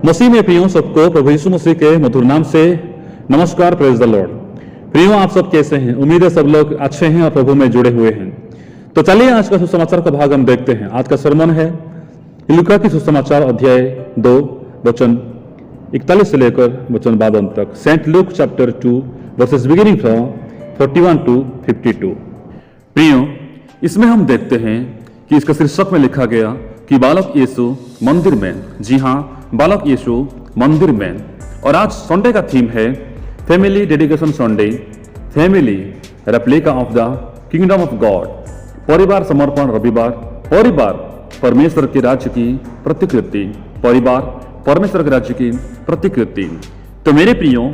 मसीह में प्रियो सबको प्रभु यीशु मसीह के मधुर नाम से नमस्कार। Praise the Lord. प्रियो, आप सब कैसे हैं? उम्मीद है सब लोग अच्छे हैं और प्रभु में जुड़े हुए हैं। तो चलिए आज का सुसमाचार का भाग हम देखते हैं। आज का सरमन है लूका की सुसमाचार अध्याय 2 वचन 41 से लेकर वचन 52 तक। Saint Luke chapter 2 verses beginning from 41 to 52। प्रियो, इसमें हम देखते हैं कि इसका शीर्षक में लिखा गया कि बालक यीशु मंदिर में। जी हाँ, बालक यीशु मंदिर में। और आज संडे का थीम है family dedication Sunday, family replica of the kingdom of God. परिवार समर्पण रविवार, परिवार परमेश्वर के राज्य की प्रतिकृति, परिवार परमेश्वर के राज्य की प्रतिकृति। तो मेरे प्रियो,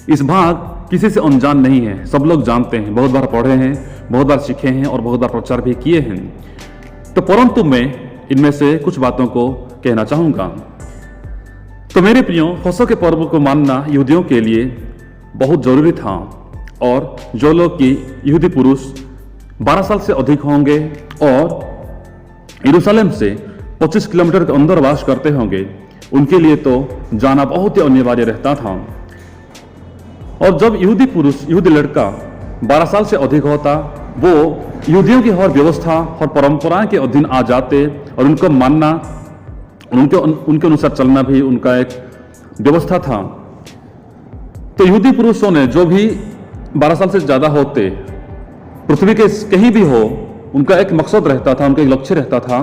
इस भाग किसी से अनजान नहीं है, सब लोग जानते हैं, बहुत बार पढ़े हैं, बहुत बार सीखे हैं और बहुत बार प्रचार भी किए हैं। तो परंतु मैं इनमें से कुछ बातों को कहना चाहूंगा। तो मेरे प्रियो, फसह के पर्व को मानना यहूदियों के लिए बहुत जरूरी था। और जो लोग कि यहूदी पुरुष 12 साल से अधिक होंगे और यरूशलेम से 25 किलोमीटर के अंदर वास करते होंगे, उनके लिए तो जाना बहुत ही अनिवार्य रहता था। और जब यहूदी पुरुष, यहूदी लड़का 12 साल से अधिक होता, वो यहूदियों की हर व्यवस्था और परंपराएं के अधीन आ जाते और उनको मानना, उनके अनुसार चलना भी उनका एक व्यवस्था था। तो यहूदी पुरुषों ने जो भी 12 साल से ज्यादा होते, पृथ्वी के कहीं भी हो, उनका एक मकसद रहता था, उनका एक लक्ष्य रहता था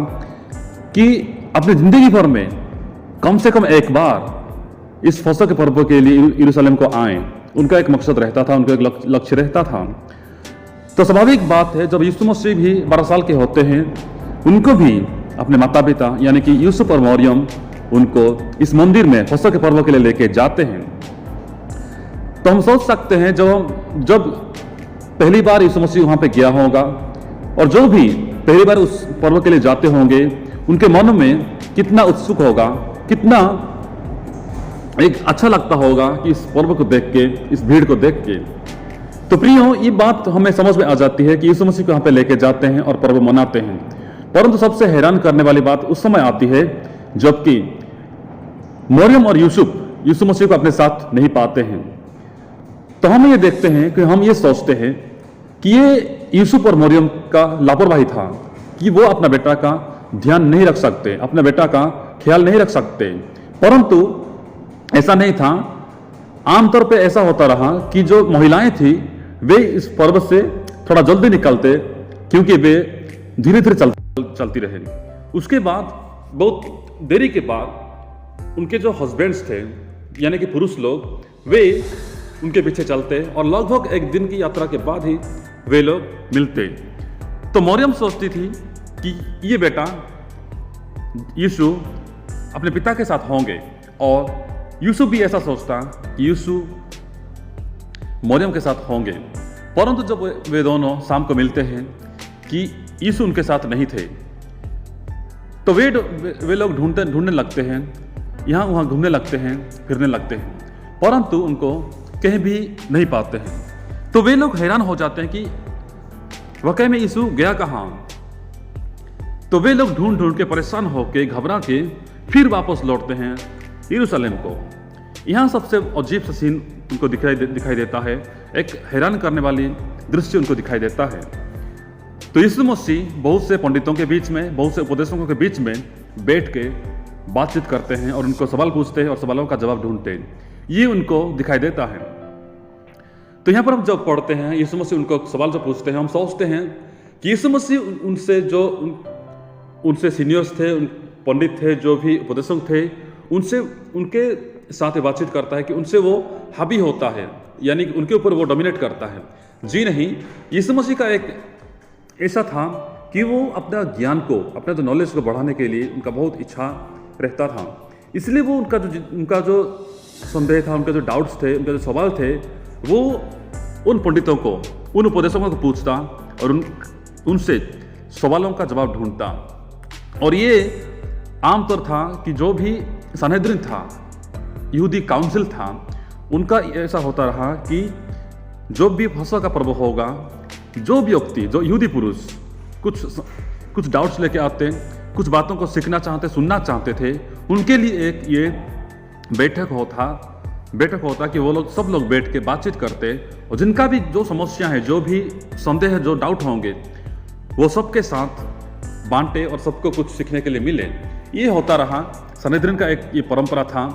कि अपनी जिंदगी भर में कम से कम एक बार इस फसह के पर्व के लिए यरूशलेम को आए। उनका एक मकसद रहता था, उनका एक लक्ष्य रहता था। तो स्वाभाविक बात है, जब यीशु मसीह भी 12 साल के होते हैं, उनको भी अपने माता पिता यानी कि यूसुफ और मरियम उनको इस मंदिर में फसह के पर्व के लिए लेके जाते हैं। तो हम सोच सकते हैं जब पहली बार यीशु मसीह वहां पे गया होगा और जो भी पहली बार उस पर्व के लिए जाते होंगे, उनके मन में कितना उत्सुक होगा, कितना एक अच्छा लगता होगा कि इस पर्व को देख के, इस भीड़ को देख के। तो प्रियो, ये बात हमें समझ में आ जाती है कि यीशु मसीह को यहाँ पे लेके जाते हैं और पर्व मनाते हैं। परंतु सबसे हैरान करने वाली बात उस समय आती है जबकि मरियम और यूसुफ यीशु मसीह को अपने साथ नहीं पाते हैं। तो हम ये देखते हैं कि हम ये सोचते हैं कि ये यूसुफ और मरियम का लापरवाही था कि वो अपना बेटा का ध्यान नहीं रख सकते, अपने बेटा का ख्याल नहीं रख सकते। परंतु ऐसा नहीं था। आमतौर पे ऐसा होता रहा कि जो महिलाएं थी वे इस पर्व से थोड़ा जल्दी निकलते, क्योंकि वे धीरे धीरे चलती रहे। उसके बाद बहुत देरी के बाद उनके जो हस्बैंड्स थे यानी कि पुरुष लोग, वे उनके पीछे चलते और लगभग एक दिन की यात्रा के बाद ही वे लोग मिलते। तो मरियम सोचती थी कि ये बेटा यीशु अपने पिता के साथ होंगे, और यूसुफ भी ऐसा सोचता कि यीशु मरियम के साथ होंगे। परंतु जब वे दोनों शाम को मिलते हैं कि यीशु उनके साथ नहीं थे, तो वे लोग ढूंढने लगते हैं, यहाँ वहाँ घूमने लगते हैं, फिरने लगते हैं, परंतु उनको कहीं भी नहीं पाते हैं। तो वे लोग हैरान हो जाते हैं कि वाकई में यीशु गया कहाँ। तो वे लोग ढूंढ के परेशान होकर, घबरा के फिर वापस लौटते हैं यरूशलेम को। यहाँ सबसे अजीब सा सीन उनको दिखाई देता है, एक हैरान करने वाली दृश्य उनको दिखाई देता है। तो यीशु मसीह बहुत से पंडितों के बीच में, बहुत से उपदेशकों के बीच में बैठ के बातचीत करते हैं और उनको सवाल पूछते हैं और सवालों का जवाब ढूंढते हैं। ये उनको दिखाई देता है। तो यहाँ पर हम जब पढ़ते हैं यीशु मसीह उनको सवाल जो पूछते हैं, हम सोचते हैं कि यीशु मसीह उनसे सीनियर्स थे, पंडित थे, जो भी उपदेशक थे, उनसे उनके साथ बातचीत करता है कि उनसे वो हावी होता है, यानी कि उनके ऊपर वो डोमिनेट करता है। जी नहीं, यीशु मसीह का एक ऐसा था कि वो अपना ज्ञान को, अपना जो नॉलेज को बढ़ाने के लिए उनका बहुत इच्छा रहता था। इसलिए वो उनका जो संदेह था, उनके जो डाउट्स थे, उनके जो सवाल थे, वो उन पंडितों को, उन उपदेशकों को पूछता और उनसे सवालों का जवाब ढूंढता। और ये आमतौर था कि जो भी सनहेद्रिन था, यहूदी काउंसिल था, उनका ऐसा होता रहा कि जो भी फसह का पर्व होगा, जो व्यक्ति, जो यहूदी पुरुष कुछ डाउट्स लेके आते, कुछ बातों को सीखना चाहते, सुनना चाहते थे, उनके लिए एक ये बैठक होता कि वो लोग सब लोग बैठ के बातचीत करते और जिनका भी जो समस्या है, जो भी संदेह है, जो डाउट होंगे, वो सबके साथ बांटे और सबको कुछ सीखने के लिए मिले। ये होता रहा। सनेद्रिन का एक ये परंपरा था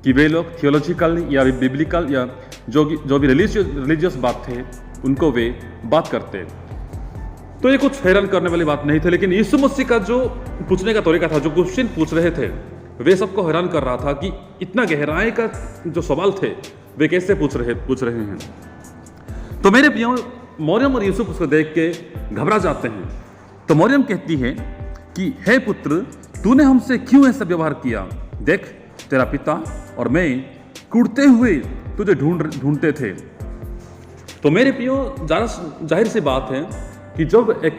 कि वे लोग थियोलॉजिकल या बिब्लिकल या जो भी रिलीजियस बात थे उनको वे बात करते। तो ये कुछ हैरान करने वाली बात नहीं थी, लेकिन यीशु मसीह का जो पूछने का तरीका था, जो क्वेश्चन पूछ रहे थे, वे सबको हैरान कर रहा था कि इतना गहराई का जो सवाल थे वे कैसे पूछ रहे हैं। तो मेरे प्रियो, मरियम और यूसुफ उसको देख के घबरा जाते हैं। तो मरियम कहती है कि हे पुत्र, तूने हमसे क्यों ऐसा व्यवहार किया? देख, तेरा पिता और मैं कूदते हुए तुझे ढूंढते थे। तो मेरे प्रियो, जाहिर सी बात है कि जब एक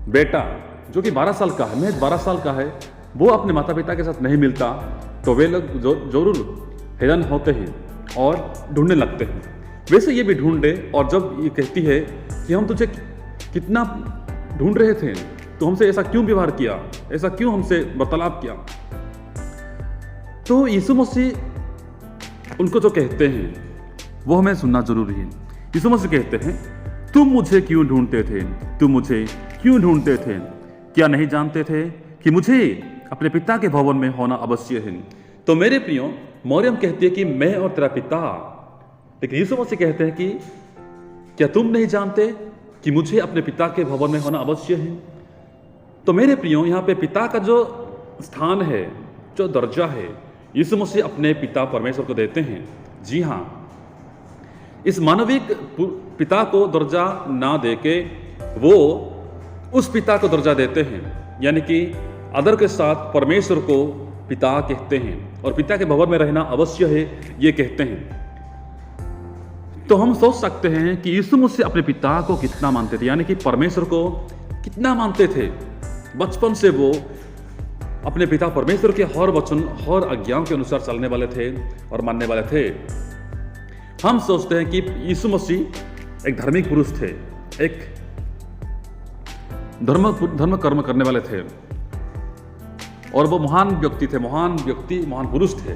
बेटा जो कि 12 साल का है, महज 12 साल का है, वो अपने माता पिता के साथ नहीं मिलता, तो वे लोग जरूर हैरान होते हैं और ढूंढने लगते हैं। वैसे ये भी ढूंढे, और जब ये कहती है कि हम तुझे कितना ढूंढ रहे थे, तो हमसे ऐसा क्यों व्यवहार किया, ऐसा क्यों हमसे वार्तालाप किया, तो यीशु मसीह उनको जो कहते हैं वो हमें सुनना जरूरी है। यीशु मसीह कहते हैं, तुम मुझे क्यों ढूंढते थे? तुम मुझे क्यों ढूंढते थे? क्या नहीं जानते थे कि मुझे अपने पिता के भवन में होना अवश्य है? तो मेरे प्रियो, मरियम कहती है कि मैं और तेरा पिता, लेकिन यीशु मसीह कहते हैं कि क्या तुम नहीं जानते कि मुझे अपने पिता के भवन में होना अवश्य है? तो मेरे प्रियो, यहाँ पे पिता का जो स्थान है, जो दर्जा है, यीशु मसीह अपने पिता परमेश्वर को देते हैं। जी हाँ, इस मानविक पिता को दर्जा ना देके वो उस पिता को दर्जा देते हैं, यानी कि आदर के साथ परमेश्वर को पिता कहते हैं और पिता के भवन में रहना अवश्य है, ये कहते हैं। तो हम सोच सकते हैं कि यीशु मसीह अपने पिता को कितना मानते थे, यानी कि परमेश्वर को कितना मानते थे। बचपन से वो अपने पिता परमेश्वर के हर वचन, हर आज्ञाओं के अनुसार चलने वाले थे और मानने वाले थे। हम सोचते हैं कि यीशु मसीह एक धार्मिक पुरुष थे, एक धर्म कर्म करने वाले थे, और वो महान व्यक्ति थे, महान पुरुष थे।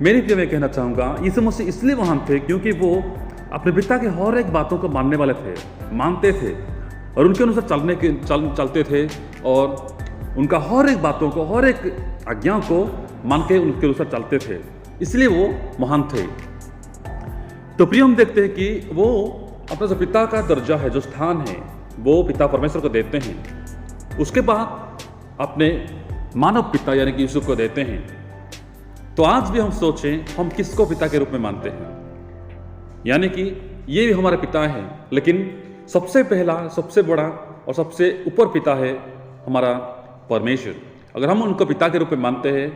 मेरे लिए मैं कहना चाहूंगा, यीशु मसीह इसलिए महान थे क्योंकि वो अपने पिता के हर एक बातों को मानने वाले थे, मानते थे और उनके अनुसार चलते थे, और उनका हर एक बातों को, हर एक आज्ञा को मान के उनके अनुसार चलते थे, इसलिए वो महान थे। तो प्रिय, हम देखते हैं कि वो अपना जो पिता का दर्जा है, जो स्थान है, वो पिता परमेश्वर को देते हैं। उसके बाद अपने मानव पिता यानी कि यीशु को देते हैं। तो आज भी हम सोचें, हम किसको पिता के रूप में मानते हैं? यानी कि ये भी हमारे पिता है, लेकिन सबसे पहला, सबसे बड़ा और सबसे ऊपर पिता है हमारा परमेश्वर। अगर हम उनको पिता के रूप में मानते हैं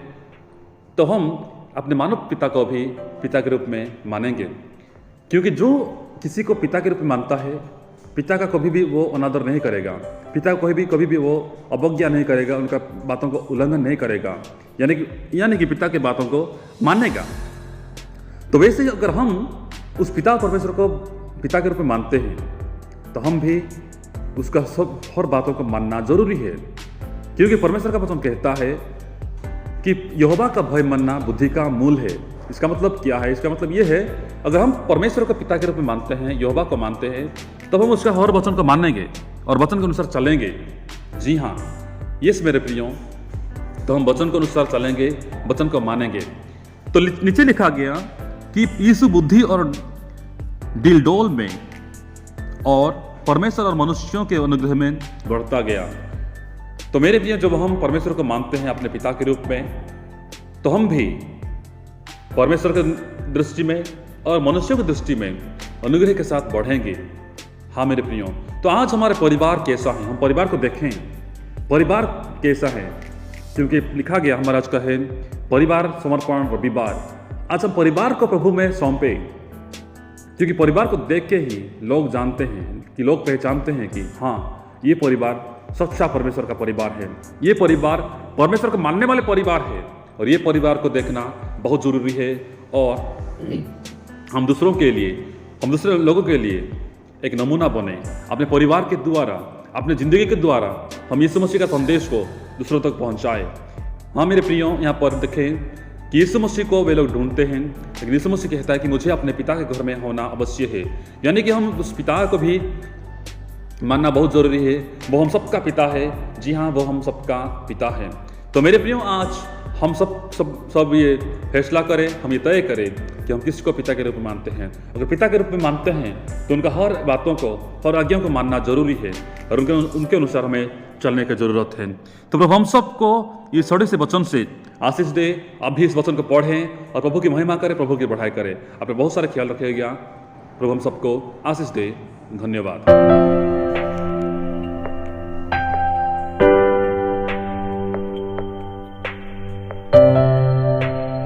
तो हम अपने मानव पिता को भी पिता के रूप में मानेंगे, क्योंकि जो किसी को पिता के रूप में मानता है, पिता का कभी भी वो अनादर नहीं करेगा, पिता को कभी भी वो अवज्ञा नहीं करेगा, उनका बातों को उल्लंघन नहीं करेगा, यानी कि पिता की बातों को मानेगा। तो वैसे ही अगर हम उस पिता परमेश्वर को पिता के रूप में मानते हैं, तो हम भी उसका सब हर बातों को मानना जरूरी है, क्योंकि परमेश्वर का वचन कहता है कि यहोवा का भय मानना बुद्धि का मूल है। इसका मतलब क्या है? इसका मतलब ये है, अगर हम परमेश्वर को पिता के रूप में मानते हैं, यहोवा को मानते हैं, तब हम उसका हर वचन को मानेंगे और वचन के अनुसार चलेंगे। जी हाँ, यस मेरे प्रियो, तो हम वचन के अनुसार चलेंगे, वचन को मानेंगे। तो नीचे लिखा गया कि यीशु बुद्धि और डिलडोल में और परमेश्वर और मनुष्यों के अनुग्रह में बढ़ता गया। तो मेरे प्रिय, जब हम परमेश्वर को मानते हैं अपने पिता के रूप में, तो हम भी परमेश्वर की दृष्टि में और मनुष्यों की दृष्टि में अनुग्रह के साथ बढ़ेंगे। हाँ मेरे प्रियो, तो आज हमारे परिवार कैसा है? हम परिवार को देखें, परिवार कैसा है, क्योंकि लिखा गया हमारा आज का है परिवार समर्पण रविवार। आज हम परिवार को प्रभु में सौंपे, क्योंकि परिवार को देख के ही लोग जानते हैं, कि लोग पहचानते हैं कि हाँ, ये परिवार सच्चा परमेश्वर का परिवार है, ये परिवार परमेश्वर को मानने वाले परिवार है, और ये परिवार को देखना बहुत जरूरी है। और हम दूसरे लोगों के लिए एक नमूना बने, अपने परिवार के द्वारा, अपने ज़िंदगी के द्वारा हम यीशु मसीह का संदेश को दूसरों तक पहुंचाएं। हाँ मेरे प्रियो, यहाँ पर देखें कि यीशु मसीह को वे लोग ढूंढते हैं, लेकिन यीशु मसीह कहता है कि मुझे अपने पिता के घर में होना अवश्य है। यानी कि हम उस पिता को भी मानना बहुत ज़रूरी है। वो हम सबका पिता है। जी हाँ, वो हम सबका पिता है। तो मेरे प्रियो, आज हम सब ये फैसला करें, हम ये तय करें कि हम किसको पिता के रूप में मानते हैं। अगर पिता के रूप में मानते हैं तो उनका हर बातों को, हर आज्ञाओं को मानना जरूरी है और उनके अनुसार हमें चलने की जरूरत है। तो प्रभु हम सबको ये छोटे से वचन से आशीष दे। आप भी इस वचन को पढ़ें और प्रभु की महिमा करें, प्रभु की बढ़ाई करें। अपने बहुत सारे ख्याल रखिएगा। प्रभु हम सबको आशीष दे। धन्यवाद।